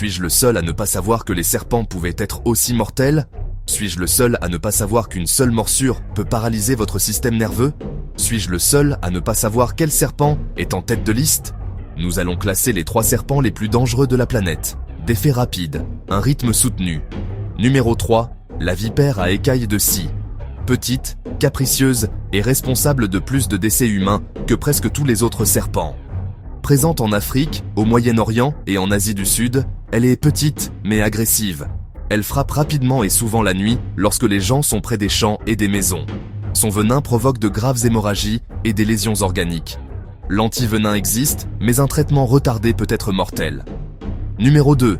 Suis-je le seul à ne pas savoir que les serpents pouvaient être aussi mortels? Suis-je le seul à ne pas savoir qu'une seule morsure peut paralyser votre système nerveux? Suis-je le seul à ne pas savoir quel serpent est en tête de liste? Nous allons classer les 3 serpents les plus dangereux de la planète. D'effet rapide, un rythme soutenu. Numéro 3, la vipère à écailles de scie. Petite, capricieuse et responsable de plus de décès humains que presque tous les autres serpents. Présente en Afrique, au Moyen-Orient et en Asie du Sud, elle est petite mais agressive. Elle frappe rapidement et souvent la nuit lorsque les gens sont près des champs et des maisons. Son venin provoque de graves hémorragies et des lésions organiques. L'antivenin existe, mais un traitement retardé peut être mortel. Numéro 2.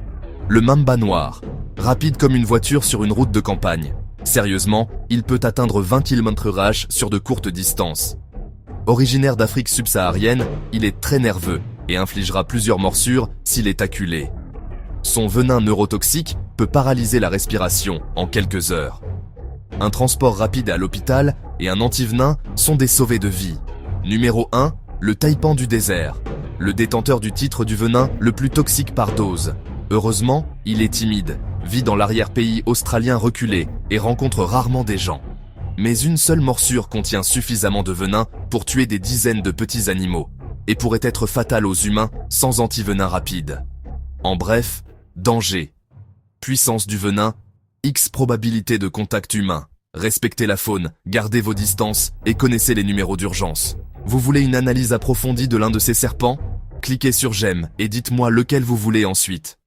Le mamba noir. Rapide comme une voiture sur une route de campagne. Sérieusement, il peut atteindre 20 km/h sur de courtes distances. Originaire d'Afrique subsaharienne, il est très nerveux et infligera plusieurs morsures s'il est acculé. Son venin neurotoxique peut paralyser la respiration en quelques heures. Un transport rapide à l'hôpital et un antivenin sont des sauvés de vie. Numéro 1, le taipan du désert. Le détenteur du titre du venin le plus toxique par dose. Heureusement, il est timide, vit dans l'arrière-pays australien reculé et rencontre rarement des gens. Mais une seule morsure contient suffisamment de venin pour tuer des dizaines de petits animaux et pourrait être fatale aux humains sans antivenin rapide. En bref, danger. Puissance du venin, X probabilité de contact humain. Respectez la faune, gardez vos distances et connaissez les numéros d'urgence. Vous voulez une analyse approfondie de l'un de ces serpents? Cliquez sur j'aime et dites-moi lequel vous voulez ensuite.